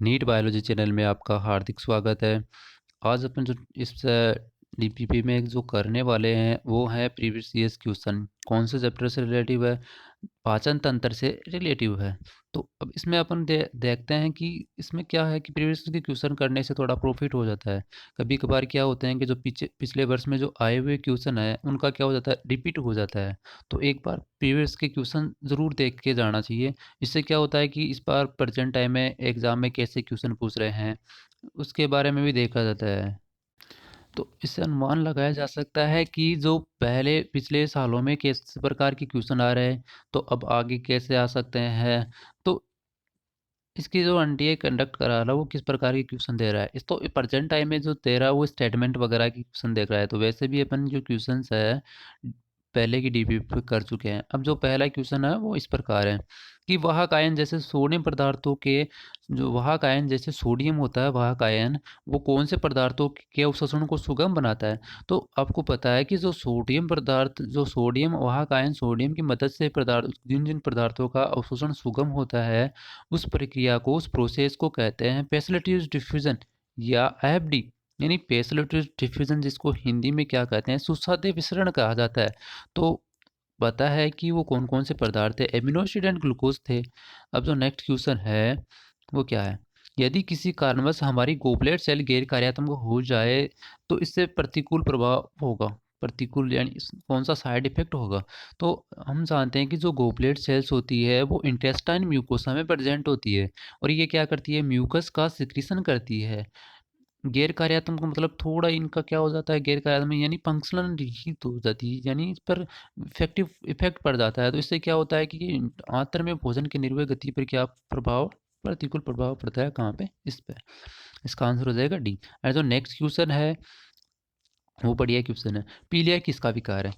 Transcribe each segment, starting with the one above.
NEET biology channel में आपका हार्दिक स्वागत है। आज अपन जो इस डीपीपी में जो करने वाले हैं वो है प्रीवियस ईयर्स क्वेश्चन। कौन से चैप्टर से रिलेटिव है? पाचन तंत्र से रिलेटिव है। तो अब इसमें अपन देखते हैं कि इसमें क्या है कि प्रीवियस के क्वेश्चन करने से थोड़ा प्रॉफिट हो जाता है। कभी कभार क्या होते हैं कि जो पिछले वर्ष में जो आए हुए क्वेश्चन है उनका क्या हो जाता है, रिपीट हो जाता है। तो एक बार प्रीवियस के क्वेश्चन ज़रूर देख के जाना चाहिए। इससे क्या होता है कि इस बार प्रेजेंट टाइम में एग्ज़ाम में कैसे क्वेश्चन पूछ रहे हैं उसके बारे में भी देखा जाता है। तो इससे अनुमान लगाया जा सकता है कि जो पहले पिछले सालों में किस प्रकार के क्वेश्चन आ रहे हैं, तो अब आगे कैसे आ सकते हैं। तो इसकी जो एनटीए कंडक्ट करा रहा है वो किस प्रकार के क्वेश्चन दे रहा है, इस तो प्रेजेंट टाइम में जो दे रहा है वो स्टेटमेंट वगैरह के क्वेश्चन देख रहा है। तो वैसे भी अपन जो क्वेश्चंस है पहले की डीपी पे कर चुके हैं। अब जो पहला क्वेश्चन है वो इस प्रकार है कि वाहक आयन जैसे सोडियम पदार्थों के जो वाहक आयन जैसे सोडियम होता है, वाहक आयन वो कौन से पदार्थों के अवशोषण को सुगम बनाता है। तो आपको पता है कि जो सोडियम पदार्थ जो सोडियम वाहक आयन सोडियम की मदद से पदार्थ जिन जिन पदार्थों का अवशोषण सुगम होता है उस प्रक्रिया को उस प्रोसेस को कहते हैं पेसलेटिव डिफ्यूजन या एफडी, यानी पेसलेटिव डिफ्यूजन जिसको हिंदी में क्या कहते हैं, सुसाद्य विसरण कहा जाता है। तो पता है कि वो कौन कौन से पदार्थ थे, एमिनो एसिड एंड ग्लूकोज थे। अब जो नेक्स्ट क्वेश्चन है वो क्या है, यदि किसी कारणवश हमारी गोबलेट सेल गैर कार्यात्मक हो जाए तो इससे प्रतिकूल प्रभाव होगा। प्रतिकूल यानी कौन सा साइड इफेक्ट होगा। तो हम जानते हैं कि जो गोबलेट सेल्स होती है वो इंटेस्टाइन म्यूकोसा में प्रेजेंट होती है और ये क्या करती है, म्यूकस का सिक्रीशन करती है। गैर कार्यात्मक का मतलब थोड़ा इनका क्या हो जाता है, गैर कार्यात्मक यानी फंक्शनल रहित हो जाती है, यानी इस पर इफेक्टिव इफेक्ट पड़ जाता है। तो इससे क्या होता है कि ये आंत्र में भोजन की निर्वह गति पर क्या प्रभाव, प्रतिकूल प्रभाव पड़ता है, कहाँ पे, इस पे। इसका आंसर हो जाएगा डी। और जो नेक्स्ट क्वेश्चन है वो बढ़िया क्वेश्चन है, पीलिया किसका विकार है।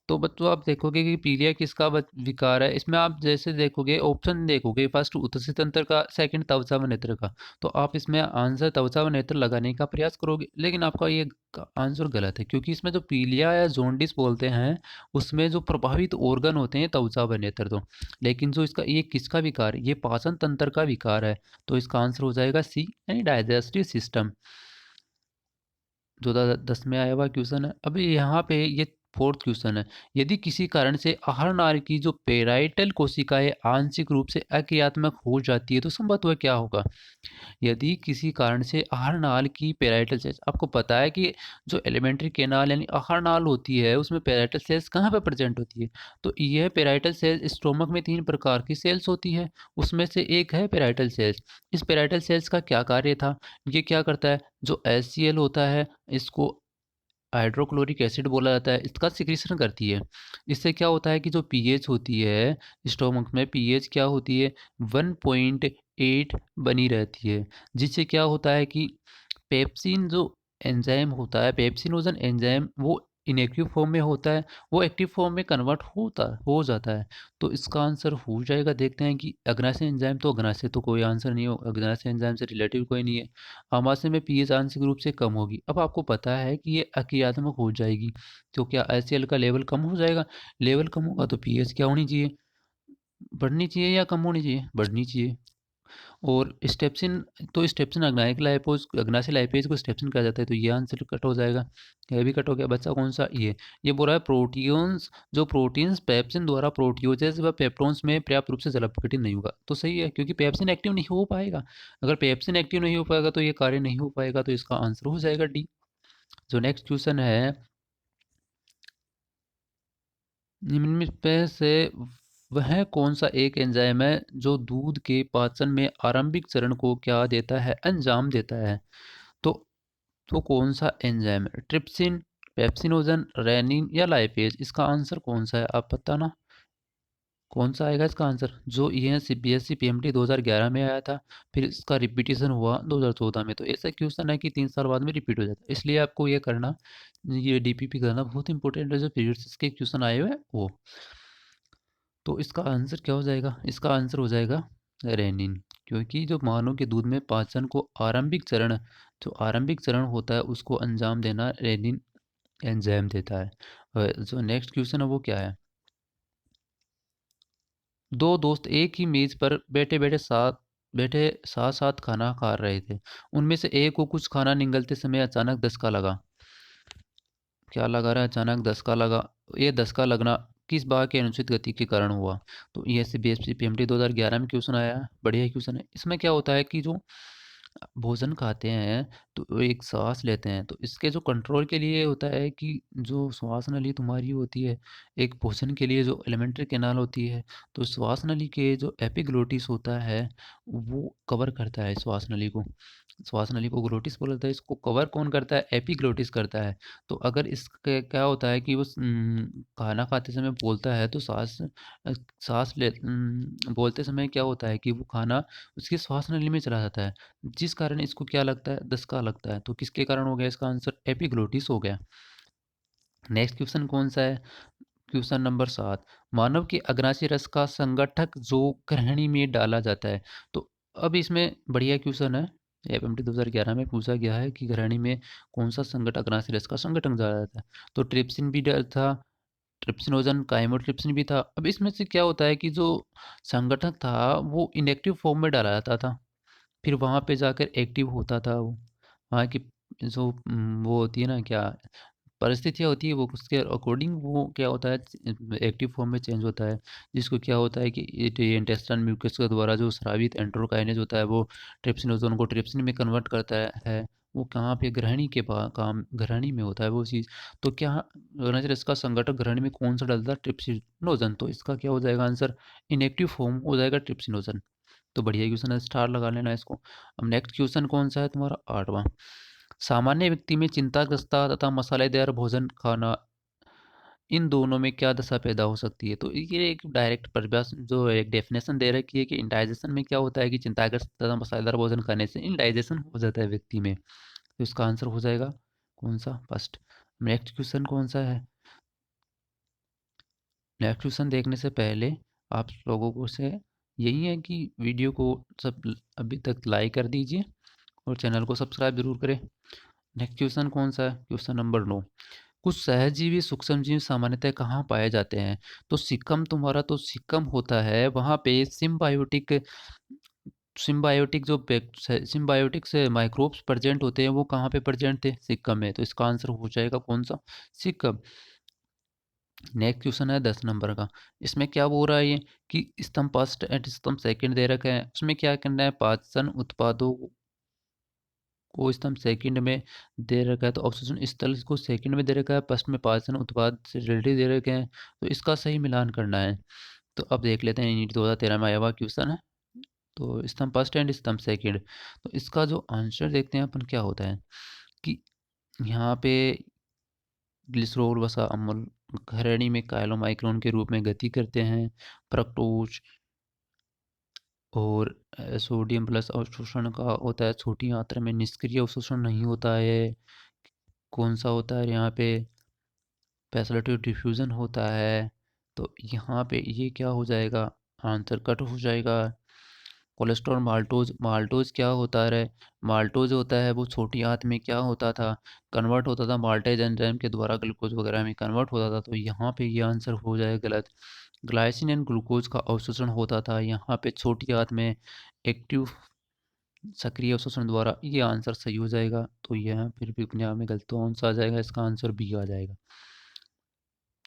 तो बच्चों आप देखोगे कि पीलिया किसका विकार है। इसमें आप जैसे देखोगे ऑप्शन देखोगे, फर्स्ट उत्तक तंत्र का, सेकंड त्वचा व नेत्र का। तो आप इसमें आंसर त्वचा व नेत्र लगाने का प्रयास करोगे, लेकिन आपका ये आंसर गलत है, क्योंकि इसमें जो पीलिया या जोंडिस बोलते हैं उसमें जो प्रभावित ऑर्गन होते हैं त्वचा व नेत्र। तो लेकिन जो इसका ये किसका विकार है, ये पाचन तंत्र का विकार है। तो इसका आंसर हो जाएगा सी, यानी डाइजेस्टिव सिस्टम। जो 10 में आया हुआ क्वेश्चन है। अभी यहाँ पे ये फोर्थ क्वेश्चन है, यदि किसी कारण से आहार नाल की जो पेराइटल कोशिकाएं आंशिक रूप से अक्रियात्मक हो जाती है तो संभवतः क्या होगा। यदि किसी कारण से आहार नाल की पेराइटल सेल्स, आपको पता है कि जो एलिमेंट्री कैनाल यानी आहार नाल होती है उसमें पेराइटल सेल्स कहाँ पे प्रेजेंट होती है। तो यह पेराइटल सेल्स स्टोमक में 3 प्रकार की सेल्स होती है, उसमें से एक है पेराइटल सेल्स। इस पेराइटल सेल्स का क्या कार्य था, ये क्या करता है, जो HCl होता है इसको हाइड्रोक्लोरिक एसिड बोला जाता है, इसका सिक्रीशन करती है। इससे क्या होता है कि जो पीएच होती है स्टोमक में, पीएच क्या होती है, 1.8 बनी रहती है। जिससे क्या होता है कि पेप्सिन जो एंजाइम होता है, पेप्सिनोजन एंजाइम, वो इनएक्टिव फॉर्म में होता है, वो एक्टिव फॉर्म में कन्वर्ट हो जाता है। तो इसका आंसर हो जाएगा, देखते हैं कि अग्नाशय एंजाइम, तो अग्नाशय तो कोई आंसर नहीं हो, अग्नाशय एंजाइम से रिलेटिव कोई नहीं है। आमाशय में पीएच आंशिक रूप से कम होगी। अब आपको पता है कि ये अक्रियात्मक हो जाएगी, तो क्या HCl का लेवल कम हो जाएगा। लेवल कम होगा तो पीएच क्या होनी चाहिए, बढ़नी चाहिए या कम होनी चाहिए, बढ़नी चाहिए। और स्टेप्सिन, तो स्टेप्सिन अग्नायक लाइपोज अग्नाशय लाइपेज को स्टेप्सिन कहा जाता है, तो ये आंसर कट हो जाएगा। यह भी कट हो गया, बच्चा कौन सा, ये बोल रहा है प्रोटीन्स, जो प्रोटीन्स पेप्सिन द्वारा प्रोटियोजेज व पेप्टोन्स में पर्याप्त रूप से जलापकटी नहीं होगा। तो सही है, क्योंकि पेप्सिन एक्टिव नहीं हो पाएगा। अगर पेप्सिन एक्टिव नहीं हो पाएगा तो ये कार्य नहीं हो पाएगा, तो इसका आंसर हो जाएगा डी। जो नेक्स्ट क्वेश्चन है, निम्न में पे से वह कौन सा एक एंजाइम है जो दूध के पाचन में आरंभिक चरण को क्या देता है, अंजाम देता है। तो तो कौन सा एंजाइम है, ट्रिप्सिन, पेप्सिनोजन, रेनिन या लाइपेज। इसका आंसर कौन सा है, आप बताना कौन सा आएगा इसका आंसर। जो ये CBSE PMT 2011 में आया था, फिर इसका रिपीटेशन हुआ 2014 में। तो ऐसा क्वेश्चन है कि 3 साल बाद में रिपीट हो जाता है, इसलिए आपको ये करना, ये DPP करना बहुत इंपॉर्टेंट है, जो पीरियड्स के क्वेश्चन आए हुए हैं वो। तो इसका आंसर क्या हो जाएगा, इसका आंसर हो जाएगा रेनिन, क्योंकि जो मानव के दूध में पाचन को आरंभिक चरण, जो आरंभिक चरण होता है उसको अंजाम देना रेनिन एंजाइम देता है। जो नेक्स्ट क्वेश्चन है वो क्या है, दो दोस्त एक ही मेज पर बैठे बैठे साथ बैठे साथ साथ खाना खा रहे थे। उनमें से एक को कुछ खाना निगलते समय अचानक धक्का लगा। क्या लगा रहा है? अचानक धक्का लगा। ये धक्का लगना किस बात की अनुचित गति के कारण हुआ? तो ये सीबीएसई पीएमटी 2011 में क्वेश्चन आया है, बढ़िया क्वेश्चन है। इसमें क्या होता है कि जो भोजन खाते हैं तो वो एक सांस लेते हैं, तो इसके जो कंट्रोल के लिए होता है कि जो श्वास नली तुम्हारी होती है, एक भोजन के लिए जो एलिमेंट्री कैनाल होती है, तो श्वास नली के जो एपिग्लोटिस होता है वो कवर करता है श्वास नली को। श्वास नली को ग्लोटिस बोला जाता है, इसको कवर कौन करता है? एपिग्लोटिस करता है। तो अगर इसके क्या होता है कि वो खाना खाते समय बोलता है तो बोलते समय क्या होता है कि वो खाना उसकी श्वास नली में चला जाता है, जिस कारण इसको क्या लगता है? धक्का लगता है। तो किसके कारण हो गया? इसका आंसर एपिग्लोटिस हो गया। नेक्स्ट क्वेश्चन कौन सा है? Question number 7। मानव के अग्नाशय रस का संगठक जो ग्रहणी में डाला जाता है। तो अब इसमें बढ़िया क्वेश्चन है। एफएमटी 2011 में पूछा गया है कि ग्रहणी में कौन सा संगठक अग्नाशय रस का संगठन डाला जाता है। तो ट्रिप्सिन भी डर था, ट्रिप्सिनोजन काइमोट्रिप्सिन भी था। अब इसमें से क्या होता है कि जो संगठक था वो इनएक्टिव फॉर्म में डाला जाता था, फिर वहाँ पे जाकर एक्टिव होता था वो। वहाँ की जो वो होती है ना क्या परिस्थितियाँ होती है, वो उसके अकॉर्डिंग वो क्या होता है एक्टिव फॉर्म में चेंज होता है, जिसको क्या होता है कि इंटेस्टाइन म्यूकस के द्वारा जो स्रावित एंटरोकाइनेज होता है वो ट्रिप्सिनोजोन को ट्रिप्सिन में कन्वर्ट करता है। वो कहाँ पे? ग्रहणी के काम ग्रहणी में होता है वो चीज़। तो क्या इसका संगठक ग्रहणी में कौन सा डलता है? ट्रिप्सिनोजन। तो इसका क्या हो जाएगा आंसर? इनएक्टिव फॉर्म हो जाएगा ट्रिप्सिनोजन। तो बढ़िया क्वेश्चन है, स्टार लगा लेना इसको। अब नेक्स्ट क्वेश्चन कौन सा है तुम्हारा? 8वां। सामान्य व्यक्ति में चिंताग्रस्ता तथा मसालेदार भोजन खाना, इन दोनों में क्या दशा पैदा हो सकती है? तो ये एक डायरेक्ट परिभाष जो एक डेफिनेशन दे रखी है कि इंडाइजेशन में क्या होता है कि चिंताग्रस्त तथा मसालेदार भोजन खाने से इंडाइजेशन हो जाता है व्यक्ति में। तो इसका आंसर हो जाएगा कौन सा? फर्स्ट। नेक्स्ट क्वेश्चन कौन सा है? नेक्स्ट क्वेश्चन देखने से पहले आप लोगों को से यही है कि वीडियो को सब अभी तक लाइक कर दीजिए और चैनल को सब्सक्राइब जरूर करें। नेक्स्ट क्वेश्चन कौन सा है? Question number 9। कुछ सहजीवी सूक्ष्मजीव सामान्यतः कहाँ पाए जाते हैं? तो सिक्कम तुम्हारा तो सिक्कम होता है, वहाँ पे सिम्बायोटिक सिम्बायोटिक जो सिम्बायोटिक से माइक्रोब्स प्रेजेंट होते हैं वो कहाँ पे प्रेजेंट थे? सिक्कम में। तो इसका आंसर हो जाएगा कौन सा? सिक्कम। नेक्स्ट क्वेश्चन है 10 नंबर का। इसमें क्या बोल रहा है ये कि स्तंभ फर्स्ट एंड स्तंभ सेकंड दे रखा है, उसमें क्या करना है? पाचन उत्पादों को स्तंभ सेकंड में दे रखा है, तो ऑप्शन स्थल को सेकंड में दे रखा है, फर्स्ट में पाचन उत्पाद से रिलेटेड दे रखे हैं, तो इसका सही मिलान करना है। तो अब देख लेते हैं, नीट 2013 में आया हुआ क्वेश्चन है। तो स्तंभ फर्स्ट एंड स्तंभ सेकंड, तो इसका जो आंसर देखते हैं अपन क्या होता है कि यहाँ पे ग्लिसरोल वसा अम्ल घरेणी में कायलोमाइक्रोन के रूप में गति करते हैं। फ्रक्टोज और सोडियम प्लस अवशोषण का होता है छोटी मात्रा में, निष्क्रिय अवशोषण नहीं होता है। कौन सा होता है यहाँ पे? पैसिलेटिव डिफ्यूजन होता है। तो यहाँ पे ये क्या हो जाएगा? आंसर कट हो जाएगा। कोलेस्ट्रॉल माल्टोज, माल्टोज क्या होता है? माल्टोज होता है वो छोटी आंत में क्या होता था? कन्वर्ट होता था माल्टेज एंजाइम के द्वारा, ग्लूकोज वगैरह में कन्वर्ट होता था। तो यहाँ पे ये आंसर हो जाए गलत। ग्लाइसिन एंड ग्लूकोज का अवशोषण होता था यहाँ पे छोटी आंत में, एक्टिव सक्रिय अवशोषण द्वारा। ये आंसर सही हो जाएगा। तो यह फिर भी अपने आप में गलत, तो कौन सा आ जाएगा? इसका आंसर बी आ जाएगा।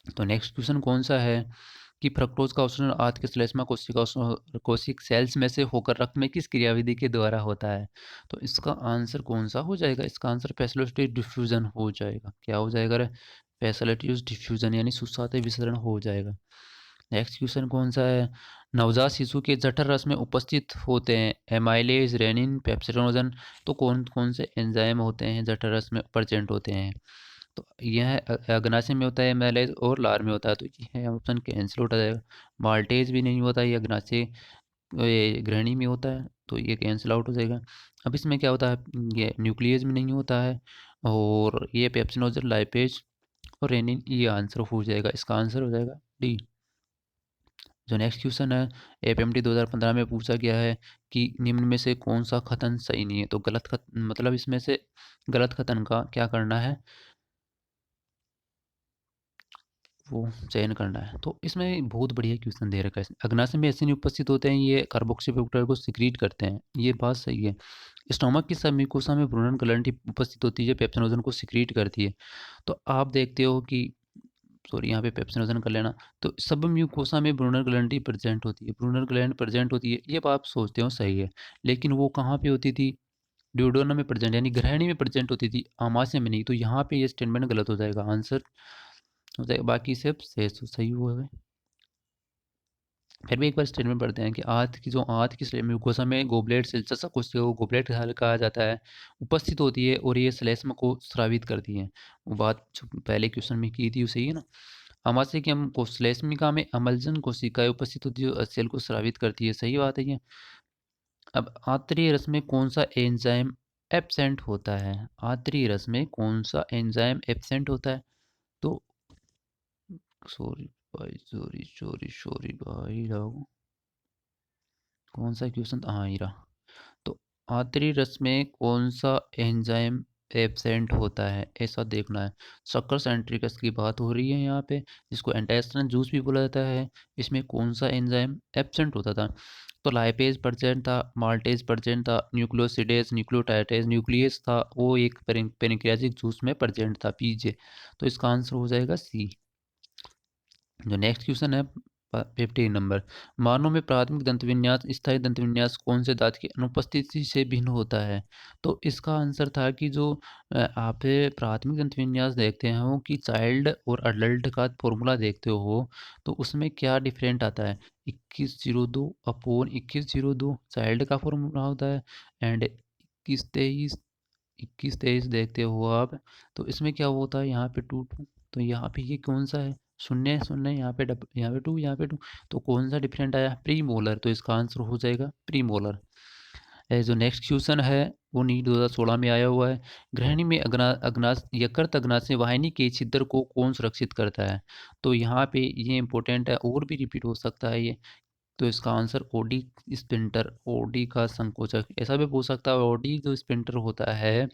तो नेक्स्ट क्वेश्चन कौन सा है कि फ्रक्टोज का अवशोषण आंत के श्लेष्मा कोशिक सेल्स में से होकर रक्त में किस क्रियाविधि के द्वारा होता है? तो इसका आंसर कौन सा हो जाएगा? इसका आंसर पैसिलिटेटिव डिफ्यूजन हो जाएगा। क्या हो जाएगा रे? पैसिलिटेटिव डिफ्यूजन यानी सुसाते विसरण हो जाएगा। नेक्स्ट क्वेश्चन कौन सा है? नवजात शिशु के जठर रस में उपस्थित होते हैं एमाइलेज, रेनिन, पेप्सिडोजन। तो कौन कौन से एंजाइम होते हैं जठर रस में प्रेजेंट होते हैं? तो यह अग्नाशय में होता है एमाइलेज और लार में होता है, तो यह ऑप्शन कैंसिल होता जाएगा। माल्टेज भी नहीं होता, ये अग्नाशय ये ग्रहणी में होता है, तो ये कैंसिल आउट हो जाएगा। अब इसमें क्या होता है? ये न्यूक्लियस में नहीं होता है, और ये पेप्सिनोजन, लाइपेज और रेनिन, ये आंसर हो जाएगा। इसका आंसर हो जाएगा डी। जो नेक्स्ट क्वेश्चन है, एपीएमटी 2015 में पूछा गया है कि निम्न में से कौन सा कथन सही नहीं है? तो गलत मतलब इसमें से गलत कथन का क्या करना है? वो चयन करना है। तो इसमें बहुत बढ़िया क्वेश्चन दे रखा है इसमें। अग्नाशय में ऐसे नहीं उपस्थित होते हैं, ये कार्बोक्सिलेप्टर को सिक्रीट करते हैं, ये बात सही है। स्टोमक की सब म्यूकोसा में भ्रूण ग्लैंड उपस्थित होती है, पेप्सिनोजन को सिक्रीट करती है। तो आप देखते हो कि सॉरी यहाँ पे पेप्सिनोजन कर लेना। तो सब म्यूकोसा में ब्रूनर ग्लैंड प्रेजेंट होती है, ब्रूनर ग्लैंड प्रेजेंट होती है, ये आप सोचते हो सही है। लेकिन वो कहाँ पे होती थी? ड्यूोडेनम में प्रेजेंट, यानी ग्रहणी में प्रेजेंट होती थी, आमाशय में नहीं। तो यहाँ पे ये स्टेटमेंट गलत हो जाएगा, आंसर हो जाएगा, बाकी सब शेष सही हुआ है। फिर भी एक बार स्टेटमेंट पढ़ते हैं कि आंत की म्यूकोसा में गोबलेट सिल्चसा कोशिका को गोबलेट हल कहा जाता है, उपस्थित होती है और ये श्लेष्म को स्रावित करती है। वो बात जो पहले क्वेश्चन में की थी वो सही है ना। आमाशय की श्लेष्मिका में अम्लजन कोशिकाएं उपस्थित होती है और सेल को स्रावित करती है, सही बात है ये। अब आंतरीय रस में कौन सा एंजाइम एब्सेंट होता है? आंतरीय रस में कौन सा एंजाइम एब्सेंट होता है? तो सॉरी भाई, सॉरी सॉरी सॉरी भाई, लोग कौन सा क्वेश्चन, हाँ ये रहा। तो आंतरिक रस में कौन सा एंजाइम एब्सेंट होता है, ऐसा देखना है। शक्कर सेंट्रिकस की बात हो रही है यहाँ पे, जिसको एंटेस्टिनल जूस भी बोला जाता है। इसमें कौन सा एंजाइम एब्सेंट होता था? तो लाइपेज प्रेजेंट था, माल्टेज प्रेजेंट था, न्यूक्लियोसिडेज, न्यूक्लियोटाइडेज, न्यूक्लियस था, वो एक पेनिक्रियाटिक जूस में प्रेजेंट था, पीजे। तो इसका आंसर हो जाएगा सी। जो नेक्स्ट क्वेश्चन है 15 नंबर, मानव में प्राथमिक दंतविन्यास स्थायी दंतविन्यास कौन से दांत की अनुपस्थिति से भिन्न होता है? तो इसका आंसर था कि जो आप प्राथमिक दंतविन्यास देखते हो कि चाइल्ड और अडल्ट का फॉर्मूला देखते हो, तो उसमें क्या डिफरेंट आता है? 2102 अपॉन 2102 चाइल्ड का फॉर्मूला होता है, एंड 2123 देखते हो आप, तो इसमें क्या होता है यहाँ पे 2 2। तो यहाँ पे ये कौन सा है? शून्य शून्य, यहाँ पे 2, यहाँ पे 2। तो कौन सा डिफरेंट आया? Pre molar. तो इसका आंसर हो जाएगा प्री मोलर। जो नेक्स्ट क्वेश्चन है वो नीट 2016 में आया हुआ है। गृहिणी में यकृत अग्नाशय वाहिनी के छिद्र को कौन सुरक्षित करता है? तो यहाँ पे ये इंपॉर्टेंट है, और भी रिपीट हो सकता है ये। तो इसका आंसर ओडी स्पिंटर, ओडी का संकोचक। ऐसा भी पूछ सकता है, ओडी जो स्पिंटर होता है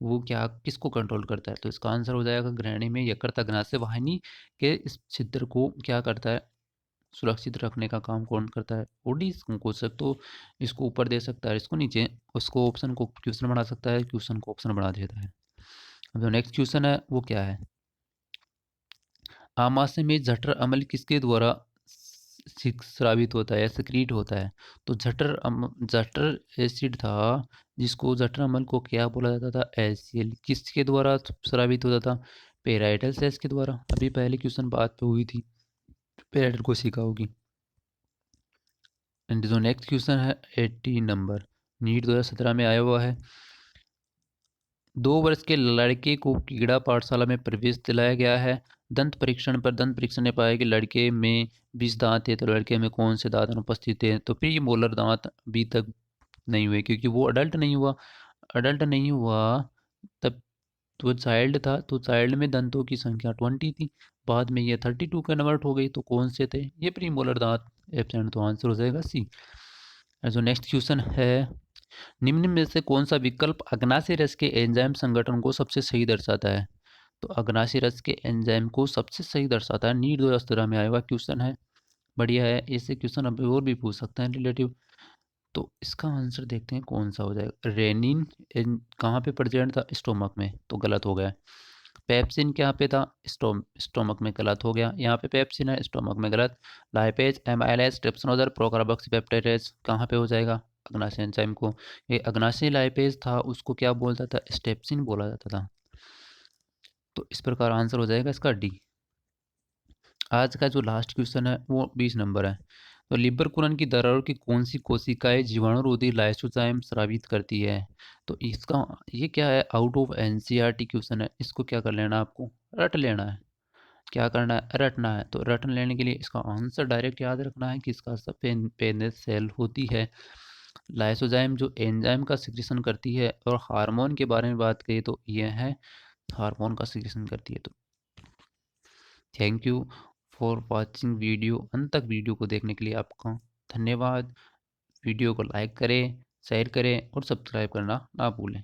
वो क्या किसको कंट्रोल करता है? तो इसका आंसर हो जाएगा गृहिणी में यकृत अग्नाशय वाहिनी के इस छिद्र को क्या करता है? सुरक्षित रखने का काम कौन करता है? ओडी संकोचक। तो इसको ऊपर दे सकता है, इसको नीचे, उसको ऑप्शन को क्वेश्चन बना सकता है, क्वेश्चन को ऑप्शन बना देता है। अब जो नेक्स्ट क्वेश्चन है वो क्या है? आमाशय में जठर अम्ल किसके द्वारा स्रावित होता है या सिक्रीट होता है? तो जठर एसिड था, जिसको जठर अम्ल को क्या बोला जाता था? एचसीएल। किसके द्वारा स्रावित होता था? पेराइटल सेल्स के द्वारा। अभी पहले क्वेश्चन बात पे हुई थी, पेराइटल कोशिकाओं की। एंड जो नेक्स्ट क्वेश्चन है 80 नंबर, नीट 2017 में आया हुआ है। 2 वर्ष के लड़के को कीड़ा पाठशाला में प्रवेश दिलाया गया है। दंत परीक्षण ने पाया कि लड़के में 20 दांत थे, तो लड़के में कौन से दांत अनुपस्थित थे? तो प्री मोलर दांत अभी तक नहीं हुए, क्योंकि वो अडल्ट नहीं हुआ। अडल्ट नहीं हुआ तब तो चाइल्ड था, तो चाइल्ड में दंतों की संख्या 20 थी, बाद में ये 32 कन्वर्ट हो गई। तो कौन से थे? ये प्री मोलर दांत एब्सेंट। तो आंसर हो जाएगा सी। जो नेक्स्ट क्वेश्चन है, निम्न में से कौन सा विकल्प अग्नाशय रस के एंजाइम संगठन को सबसे सही दर्शाता है? तो अग्नाशय रस के एंजाइम को सबसे सही दर्शाता है, नीट 2017 में आया हुआ क्वेश्चन है। बढ़िया है, इससे क्वेश्चन अभी और भी पूछ सकते हैं रिलेटिव। तो इसका आंसर देखते हैं कौन सा हो जाएगा। रेनिन कहाँ पे प्रेजेंट था? स्टोमक में, तो गलत हो गया। पेप्सिन क्या पे था? स्टोमक में, गलत हो गया। यहाँ पे पेप्सिन है, स्टोमक में, गलत। लाइपेज, एमाइलेज, ट्रिप्सिनोजर, प्रोकार्बोक्सीपेप्टाइडेज कहाँ पे हो जाएगा? अग्नाशय एंजाइम को। ये अग्नाशय लाइपेज था, उसको क्या बोलता था? स्टेप्सिन बोला जाता था। तो इस प्रकार आंसर हो जाएगा इसका डी। आज का जो लास्ट क्वेश्चन है वो 20 नंबर है। तो लिवर कुरन की दरारों की कौन सी कोशिकाएं जीवाणुरोधी लाइसोजाइम स्रावित करती है? तो इसका ये क्या है? आउट ऑफ एनसीईआरटी क्वेश्चन है, इसको क्या कर लेना है आपको? रट लेना है। क्या करना है? रटना है। तो रटन लेने के लिए इसका आंसर डायरेक्ट याद रखना है कि इसका सब पेनिस सेल होती है। लाइसोजाइम जो एंजाइम का सिक्रेशन करती है, और हार्मोन के बारे में बात करें तो यह है हार्मोन का सिक्रेशन करती है। तो thank you for watching video. अंत तक वीडियो को देखने के लिए आपका धन्यवाद। वीडियो को लाइक करें, शेयर करें और सब्सक्राइब करना ना भूलें।